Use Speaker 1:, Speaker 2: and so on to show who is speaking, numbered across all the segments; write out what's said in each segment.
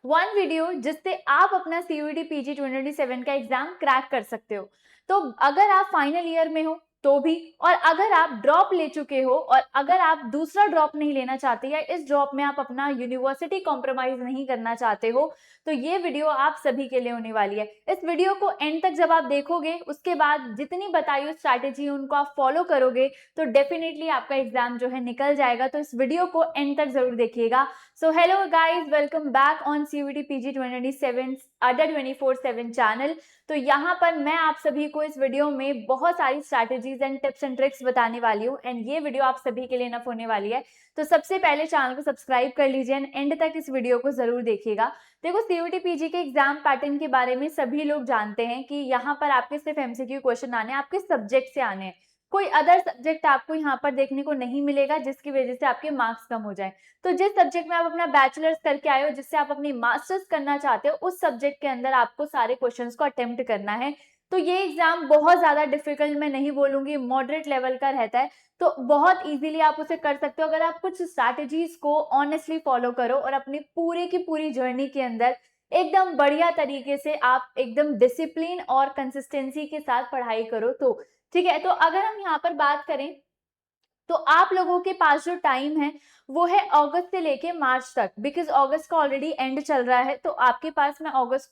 Speaker 1: One video जिससे आप अपना सीयूईटी पीजी 2027 का एग्जाम क्रैक कर सकते हो। तो अगर आप फाइनल ईयर में हो तो भी, और अगर आप ड्रॉप ले चुके हो और अगर आप दूसरा ड्रॉप नहीं लेना चाहते या इस ड्रॉप में आप अपना यूनिवर्सिटी कॉम्प्रोमाइज नहीं करना चाहते हो, तो ये वीडियो आप सभी के लिए होने वाली है। इस वीडियो को एंड तक जब आप देखोगे, उसके बाद जितनी बताई हुई स्ट्रैटेजी उनको आप फॉलो करोगे, तो डेफिनेटली आपका एग्जाम जो है निकल जाएगा। तो इस वीडियो को एंड तक जरूर देखिएगा। So hello guys, welcome back on CUET PG 2027 अड्डा 24/7 चैनल। तो यहाँ पर मैं आप सभी को इस वीडियो में बहुत सारी strategies and tips and tricks बताने वाली हूँ, एंड ये वीडियो आप सभी के लिए इनफ होने वाली है। तो सबसे पहले चैनल को सब्सक्राइब कर लीजिए एंड एंड तक इस वीडियो को जरूर देखिएगा। देखो, सीयूईटी पीजी के एग्जाम पैटर्न के बारे में सभी लोग जानते हैं कि यहाँ पर आपके सिर्फ एमसीक्यू क्वेश्चन आने हैं, आपके सब्जेक्ट से आने हैं। कोई अदर सब्जेक्ट आपको यहाँ पर देखने को नहीं मिलेगा जिसकी वजह से आपके मार्क्स कम हो जाए। तो जिस सब्जेक्ट में आप अपना बैचलर्स करके आए हो, जिससे आप अपनी मास्टर्स करना चाहते हो, उस सब्जेक्ट के अंदर आपको सारे क्वेश्चंस को अटेम्प्ट करना है। तो ये एग्जाम बहुत ज्यादा डिफिकल्ट मैं नहीं बोलूंगी, मॉडरेट लेवल का रहता है। तो बहुत इजीली आप उसे कर सकते हो अगर आप कुछ स्ट्रैटेजीज को ऑनेस्टली फॉलो करो और अपनी पूरे की पूरी जर्नी के अंदर एकदम बढ़िया तरीके से आप एकदम डिसिप्लिन और कंसिस्टेंसी के साथ पढ़ाई करो। तो ठीक है, तो अगर हम यहाँ पर बात करें तो आप लोगों के पास जो टाइम है वो है अगस्त से लेके मार्च तक, बिकॉज अगस्त का ऑलरेडी एंड चल रहा है। तो आपके पास मैं अगस्त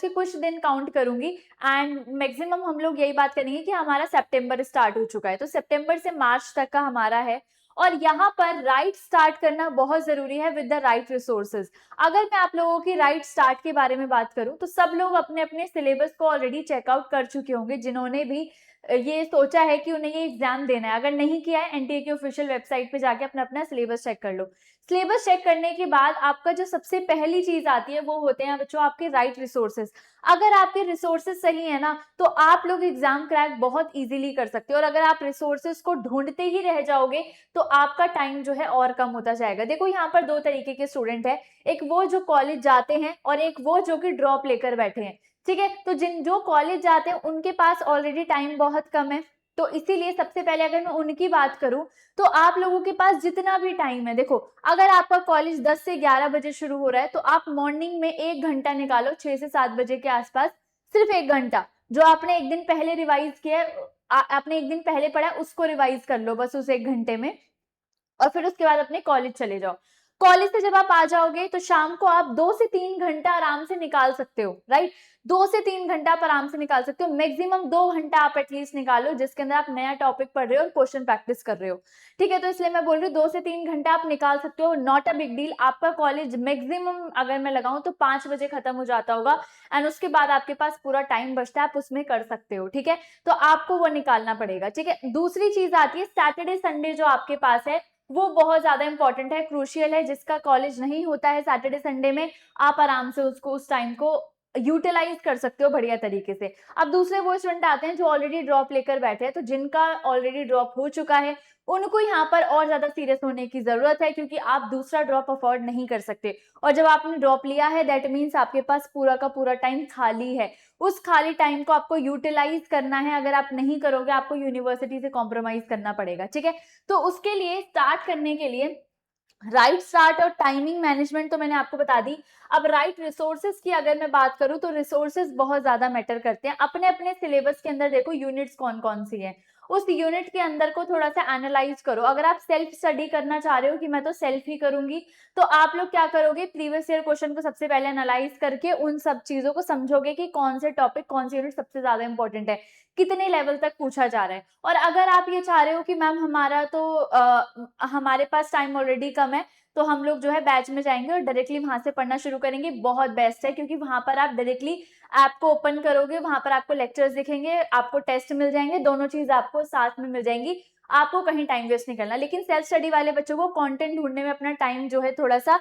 Speaker 1: के कुछ दिन काउंट करूंगी एंड मैक्सिमम हम लोग यही बात करेंगे कि हमारा सितंबर स्टार्ट हो चुका है, तो सितंबर से मार्च तक का हमारा है। और यहाँ पर राइट स्टार्ट करना बहुत जरूरी है विद द राइट रिसोर्सेज। अगर मैं आप लोगों की राइट स्टार्ट के बारे में बात करूं तो सब लोग अपने अपने सिलेबस को ऑलरेडी चेकआउट कर चुके होंगे, जिन्होंने भी ये सोचा है कि उन्हें ये एग्जाम देना है। अगर नहीं किया है, एनटीए की ऑफिशियल वेबसाइट पे जाके अपना अपना सिलेबस चेक कर लो। सिलेबस चेक करने के बाद आपका जो सबसे पहली चीज आती है वो होते हैं बच्चों आपके राइट रिसोर्सेज। अगर आपके रिसोर्सेज सही है ना, तो आप लोग एग्जाम क्रैक बहुत इजीली कर सकते हो। और अगर आप रिसोर्सेज को ढूंढते ही रह जाओगे तो आपका टाइम जो है और कम होता जाएगा। देखो, यहाँ पर दो तरीके के स्टूडेंट है, एक वो जो कॉलेज जाते हैं और एक वो जो कि ड्रॉप लेकर बैठे हैं। ठीक है, तो जो कॉलेज जाते हैं उनके पास ऑलरेडी टाइम बहुत कम है। तो इसीलिए सबसे पहले अगर मैं उनकी बात करूं तो आप लोगों के पास जितना भी टाइम है, देखो अगर आपका कॉलेज 10 से 11 बजे शुरू हो रहा है तो आप मॉर्निंग में 1 घंटा निकालो, 6 से 7 बजे के आसपास, सिर्फ 1 घंटा। जो आपने एक दिन पहले रिवाइज किया है, आपने एक दिन पहले पढ़ा है, उसको रिवाइज कर लो बस उस 1 घंटे में, और फिर उसके बाद अपने कॉलेज चले जाओ। कॉलेज से जब आप आ जाओगे तो शाम को आप 2 से 3 घंटा आराम से निकाल सकते हो, राइट। 2 से 3 घंटा आप आराम से निकाल सकते हो, मैक्सिमम 2 घंटा आप एटलीस्ट निकालो जिसके अंदर आप नया टॉपिक पढ़ रहे हो और क्वेश्चन प्रैक्टिस कर रहे हो। ठीक है, तो इसलिए मैं बोल रही हूँ 2 से 3 घंटा आप निकाल सकते हो, नॉट अ बिग डील। आपका कॉलेज मैक्सिमम अगर मैं लगाऊं तो 5 बजे खत्म हो जाता होगा, एंड उसके बाद आपके पास पूरा टाइम बचता है, आप उसमें कर सकते हो। ठीक है, तो आपको वो निकालना पड़ेगा। ठीक है, दूसरी चीज आती है सैटरडे संडे जो आपके पास है, वो बहुत ज्यादा इंपॉर्टेंट है, क्रूशियल है। जिसका कॉलेज नहीं होता है सैटरडे संडे में, आप आराम से उसको उस टाइम को यूटिलाइज कर सकते हो बढ़िया तरीके से। अब दूसरे वो स्टूडेंट आते हैं जो ऑलरेडी ड्रॉप लेकर बैठे हैं, तो जिनका ऑलरेडी ड्रॉप हो चुका है उनको यहाँ पर और ज्यादा सीरियस होने की जरूरत है, क्योंकि आप दूसरा ड्रॉप अफोर्ड नहीं कर सकते। और जब आपने ड्रॉप लिया है दैट मीन्स आपके पास पूरा का पूरा टाइम खाली है। उस खाली टाइम को आपको यूटिलाइज करना है, अगर आप नहीं करोगे आपको यूनिवर्सिटी से कॉम्प्रोमाइज करना पड़ेगा। ठीक है, तो उसके लिए स्टार्ट करने के लिए राइट स्टार्ट और टाइमिंग मैनेजमेंट तो मैंने आपको बता दी। अब राइट रिसोर्सेज की अगर मैं बात करूं तो रिसोर्सेज बहुत ज्यादा मैटर करते हैं। अपने अपने सिलेबस के अंदर देखो यूनिट्स कौन कौन सी है, उस यूनिट के अंदर को थोड़ा सा एनालाइज करो। अगर आप सेल्फ स्टडी करना चाह रहे हो कि मैं तो सेल्फ ही करूंगी, तो आप लोग क्या करोगे, प्रीवियस ईयर क्वेश्चन को सबसे पहले एनालाइज करके उन सब चीजों को समझोगे कि कौन से टॉपिक कौन सी यूनिट सबसे ज्यादा इंपॉर्टेंट है, कितने लेवल तक पूछा जा रहा है। और अगर आप ये चाह रहे हो कि मैम हमारा तो हमारे पास टाइम ऑलरेडी कम है, तो हम लोग जो है बैच में जाएंगे और डायरेक्टली वहां से पढ़ना शुरू करेंगे, बहुत बेस्ट है। क्योंकि वहां पर आप डायरेक्टली ऐप को ओपन करोगे, वहां पर आपको लेक्चर्स दिखेंगे, आपको टेस्ट मिल जाएंगे, दोनों चीज आपको साथ में मिल जाएंगी, आपको कहीं टाइम वेस्ट नहीं करना। लेकिन सेल्फ स्टडी वाले बच्चों को कंटेंट ढूंढने में अपना टाइम जो है थोड़ा सा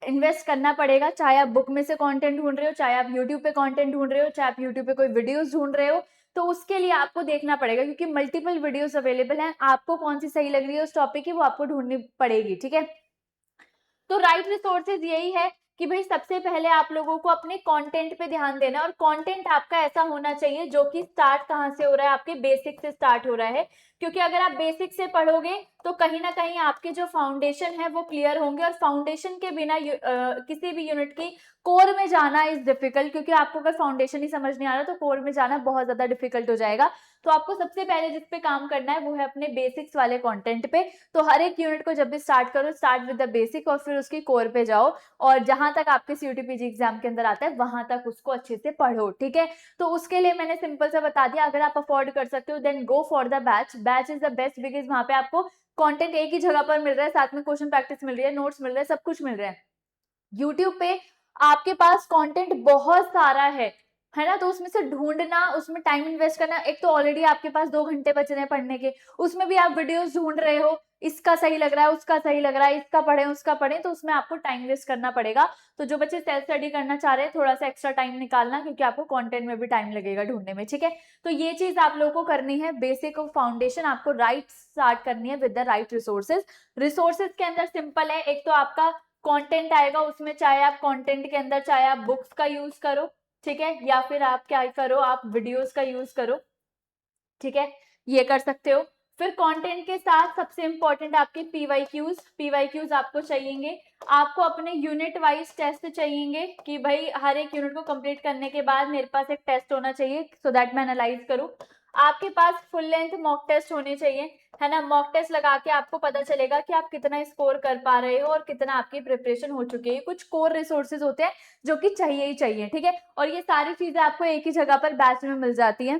Speaker 1: इन्वेस्ट करना पड़ेगा। चाहे आप बुक में से कंटेंट ढूंढ रहे हो, चाहे आप यूट्यूब पे कंटेंट ढूंढ रहे हो, चाहे आप यूट्यूब पे कोई वीडियोस ढूंढ रहे हो, तो उसके लिए आपको देखना पड़ेगा, क्योंकि मल्टीपल वीडियोस अवेलेबल हैं। आपको कौन सी सही लग रही है उस टॉपिक की, वो आपको ढूंढनी पड़ेगी। ठीक है, तो राइट रिसोर्सेज यही है कि भाई सबसे पहले आप लोगों को अपने कंटेंट पे ध्यान देना है, और कंटेंट आपका ऐसा होना चाहिए जो कि स्टार्ट कहाँ से हो रहा है, आपके बेसिक से स्टार्ट हो रहा है। क्योंकि अगर आप बेसिक से पढ़ोगे तो कहीं ना कहीं आपके जो फाउंडेशन है वो क्लियर होंगे। और फाउंडेशन के बिना किसी भी यूनिट की कोर में जाना इज डिफिकल्ट, क्योंकि आपको अगर फाउंडेशन ही समझ नहीं आ रहा तो कोर में जाना बहुत ज्यादा डिफिकल्ट हो जाएगा। तो आपको सबसे पहले जिस पे काम करना है वो है अपने बेसिक्स वाले कंटेंट पे। तो हर एक यूनिट को जब भी स्टार्ट करो, स्टार्ट विद द बेसिक और फिर उसकी कोर पे जाओ, और जहां तक आपके सीयूटी पीजी एग्जाम के अंदर आता है वहां तक उसको अच्छे से पढ़ो, ठीक है। तो उसके लिए मैंने सिंपल सा बता दिया, अगर आप अफोर्ड कर सकते हो then go for the batch. Batch is the best because वहां पे आपको कंटेंट एक ही जगह पर मिल रहा है, साथ में क्वेश्चन प्रैक्टिस मिल रही है, नोट्स मिल रहे हैं, सब कुछ मिल रहा है। यूट्यूब पे आपके पास कंटेंट बहुत सारा है ना, तो उसमें से ढूंढना, उसमें टाइम इन्वेस्ट करना, एक तो ऑलरेडी आपके पास 2 घंटे बच रहे हैं पढ़ने के, उसमें भी आप वीडियोस ढूंढ रहे हो, इसका सही लग रहा है, उसका सही लग रहा है, इसका पढ़े उसका पढ़े, तो उसमें आपको टाइम वेस्ट करना पड़ेगा। तो जो बच्चे सेल्फ स्टडी करना चाह रहे हैं थोड़ा सा एक्स्ट्रा टाइम निकालना, क्योंकि आपको कंटेंट में भी टाइम लगेगा ढूंढने में, ठीक है। तो ये चीज आप लोगों को करनी है, बेसिक ऑफ फाउंडेशन आपको राइट स्टार्ट करनी है with the right resources. Resources के अंदर सिंपल है, एक तो आपका कंटेंट आएगा, उसमें चाहे आप कंटेंट के अंदर चाहे आप बुक्स का यूज करो, ठीक है, या फिर आप क्या करो, आप वीडियोस का यूज करो, ठीक है, ये कर सकते हो। फिर कंटेंट के साथ सबसे इंपॉर्टेंट आपके पीवाईक्यूज आपको चाहिएंगे। आपको अपने यूनिट वाइज टेस्ट चाहिएंगे कि भाई हर एक यूनिट को कंप्लीट करने के बाद मेरे पास एक टेस्ट होना चाहिए सो दैट मैं एनालाइज करूं। आपके पास फुल लेंथ मॉक टेस्ट होने चाहिए, है ना। मॉक टेस्ट लगा के आपको पता चलेगा कि आप कितना स्कोर कर पा रहे हो और कितना आपकी प्रिपरेशन हो चुकी है। कुछ कोर रिसोर्सेज होते हैं जो कि चाहिए ही चाहिए, ठीक है, और ये सारी चीजें आपको एक ही जगह पर बैच में मिल जाती है,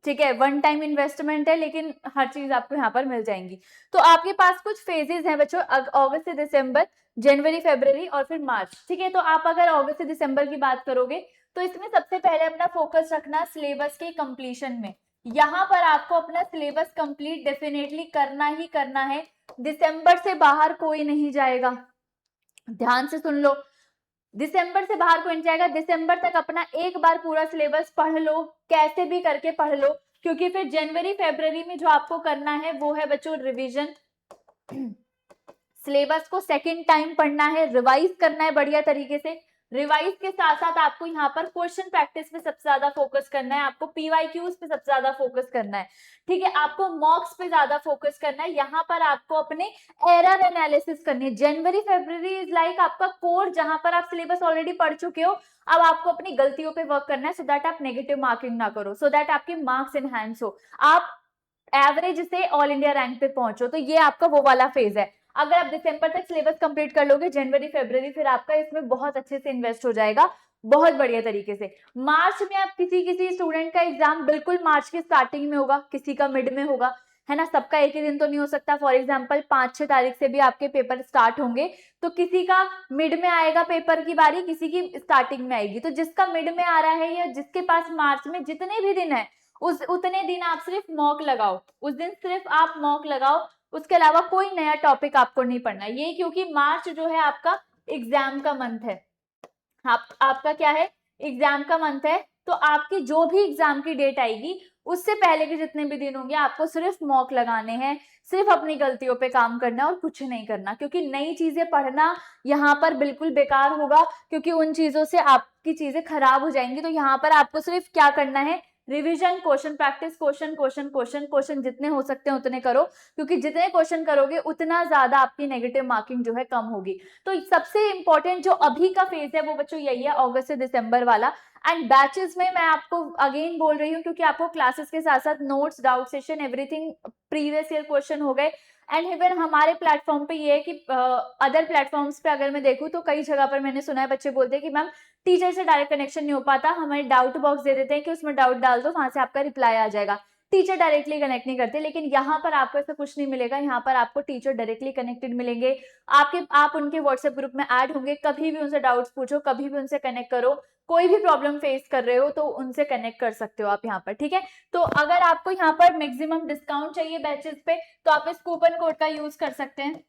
Speaker 1: ठीक है। वन टाइम इन्वेस्टमेंट है लेकिन हर चीज आपको यहाँ पर मिल जाएंगी। तो आपके पास कुछ फेजेस हैं बच्चों, अगस्त से दिसंबर, जनवरी फरवरी और फिर मार्च, ठीक है। तो आप अगर अगस्त से दिसंबर की बात करोगे तो इसमें सबसे पहले अपना फोकस रखना सिलेबस के कंप्लीशन में। यहाँ पर आपको अपना सिलेबस कंप्लीट डेफिनेटली करना ही करना है, दिसंबर से बाहर कोई नहीं जाएगा, ध्यान से सुन लो, दिसंबर से बाहर कोई नहीं जाएगा। दिसंबर तक अपना एक बार पूरा सिलेबस पढ़ लो, कैसे भी करके पढ़ लो, क्योंकि फिर जनवरी फरवरी में जो आपको करना है वो है बच्चों रिवीजन। सिलेबस को सेकंड टाइम पढ़ना है, रिवाइज करना है बढ़िया तरीके से। रिवाइज के साथ साथ आपको यहाँ पर क्वेश्चन प्रैक्टिस पे सबसे ज्यादा फोकस करना है, आपको पीवाईक्यूज पे सबसे ज्यादा फोकस करना है, ठीक है, आपको मॉक्स पे ज्यादा फोकस करना है। यहाँ पर आपको अपने एरर एनालिसिस करनी है। जनवरी फरवरी इज लाइक आपका कोर, जहां पर आप सिलेबस ऑलरेडी पढ़ चुके हो, अब आपको अपनी गलतियों पे वर्क करना है सो दैट आप नेगेटिव मार्किंग ना करो, सो दैट आपके मार्क्स एनहांस हो, आप एवरेज से ऑल इंडिया रैंक पे पहुंचो। तो ये आपका वो वाला फेज है। अगर आप दिसंबर तक सिलेबस कंप्लीट कर लोगे, जनवरी फरवरी फिर आपका इसमें बहुत अच्छे से इन्वेस्ट हो जाएगा, बहुत बढ़िया तरीके से। मार्च में आप किसी स्टूडेंट का एग्जाम बिल्कुल मार्च की स्टार्टिंग में होगा, किसी का मिड में होगा, है ना, सबका एक ही दिन तो नहीं हो सकता। फॉर एग्जाम्पल 5-6 तारीख से भी आपके पेपर स्टार्ट होंगे, तो किसी का मिड में आएगा पेपर की बारी, किसी की स्टार्टिंग में आएगी। तो जिसका मिड में आ रहा है या जिसके पास मार्च में जितने भी दिन है उतने दिन आप सिर्फ मॉक लगाओ, उस दिन सिर्फ आप मॉक लगाओ, उसके अलावा कोई नया टॉपिक आपको नहीं पढ़ना। ये क्योंकि मार्च जो है आपका एग्जाम का मंथ है, आपका क्या है, एग्जाम का मंथ है। तो आपकी जो भी एग्जाम की डेट आएगी उससे पहले के जितने भी दिन होंगे आपको सिर्फ मॉक लगाने हैं, सिर्फ अपनी गलतियों पे काम करना है और कुछ नहीं करना, क्योंकि नई चीजें पढ़ना यहाँ पर बिल्कुल बेकार होगा, क्योंकि उन चीजों से आपकी चीजें खराब हो जाएंगी। तो यहाँ पर आपको सिर्फ क्या करना है, रिवीजन, क्वेश्चन प्रैक्टिस, क्वेश्चन जितने हो सकते हैं उतने करो, क्योंकि जितने क्वेश्चन करोगे उतना ज्यादा आपकी नेगेटिव मार्किंग जो है कम होगी। तो सबसे इंपॉर्टेंट जो अभी का फेज है वो बच्चों यही है, अगस्त से दिसंबर वाला। एंड बैचेस में मैं आपको अगेन बोल रही हूँ, क्योंकि आपको क्लासेस के साथ साथ notes, doubt session, everything, previous year question हो गए। एंड इवन हमारे प्लेटफॉर्म पे ये है कि अदर प्लेटफॉर्म्स पे अगर मैं देखूँ तो कई जगह पर मैंने सुना है बच्चे बोलते हैं कि मैम टीचर से डायरेक्ट कनेक्शन नहीं हो पाता, हमें डाउट बॉक्स दे देते हैं कि उसमें डाउट डाल दो, वहां से आपका रिप्लाई आ जाएगा, टीचर डायरेक्टली कनेक्ट नहीं करते। लेकिन यहाँ पर आपको ऐसा कुछ नहीं मिलेगा, यहाँ पर आपको टीचर डायरेक्टली कनेक्टेड मिलेंगे, आप उनके व्हाट्सएप ग्रुप में ऐड होंगे, कभी भी उनसे डाउट्स पूछो, कभी भी उनसे कनेक्ट करो, कोई भी प्रॉब्लम फेस कर रहे हो तो उनसे कनेक्ट कर सकते हो आप यहाँ पर, ठीक है। तो अगर आपको यहाँ पर मैक्सिमम डिस्काउंट चाहिए बैचेस पे तो आप इस कूपन कोड का यूज कर सकते हैं,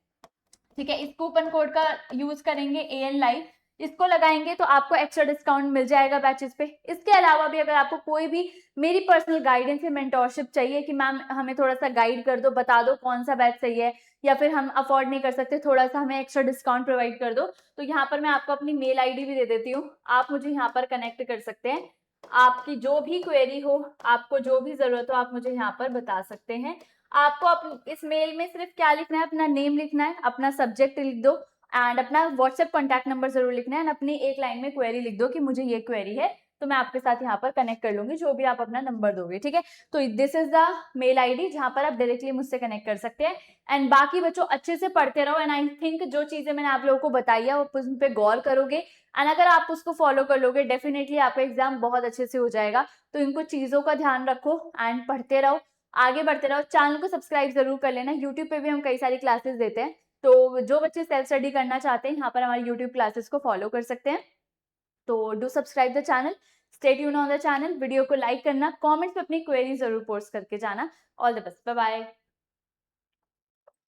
Speaker 1: ठीक है। इस कूपन कोड का यूज करेंगे AN लाइव, इसको लगाएंगे तो आपको एक्स्ट्रा डिस्काउंट मिल जाएगा बैचेस पे। इसके अलावा भी अगर आपको कोई भी मेरी पर्सनल गाइडेंस या मेंटोरशिप चाहिए कि मैम हमें थोड़ा सा गाइड कर दो, बता दो कौन सा बैच सही है, या फिर हम अफोर्ड नहीं कर सकते, थोड़ा सा हमें एक्स्ट्रा डिस्काउंट प्रोवाइड कर दो, तो यहाँ पर मैं आपको अपनी मेल ID भी दे देती हूँ, आप मुझे यहाँ पर कनेक्ट कर सकते हैं। आपकी जो भी क्वेरी हो, आपको जो भी जरूरत हो, आप मुझे यहाँ पर बता सकते हैं। आपको इस मेल में सिर्फ क्या लिखना है, अपना नेम लिखना है, अपना सब्जेक्ट लिख दो एंड अपना व्हाट्सएप कॉन्टैक्ट नंबर जरूर लिखना है एंड अपनी एक लाइन में क्वेरी लिख दो कि मुझे ये क्वेरी है, तो मैं आपके साथ यहाँ पर कनेक्ट कर लूंगी, जो भी आप अपना नंबर दोगे, ठीक है। तो this is the mail ID जहाँ पर आप डायरेक्टली मुझसे कनेक्ट कर सकते हैं। एंड बाकी बच्चों अच्छे से पढ़ते रहो एंड आई थिंक जो चीजें मैंने आप लोगों को बताई है वो उन पे गौर करोगे एंड अगर आप उसको फॉलो कर लोगे डेफिनेटली आपका एग्जाम बहुत अच्छे से हो जाएगा। तो इनको चीजों का ध्यान रखो एंड पढ़ते रहो, आगे बढ़ते रहो। चैनल को सब्सक्राइब जरूर कर लेना, यूट्यूब पे भी हम कई सारी क्लासेस देते हैं, तो जो बच्चे सेल्फ स्टडी करना चाहते हैं यहाँ पर हमारी यूट्यूब क्लासेस को फॉलो कर सकते हैं। तो do subscribe the channel, stay tune on the channel, video को लाइक करना, कमेंट्स पे अपनी क्वेरी जरूर पोस्ट करके जाना। All the best, bye bye.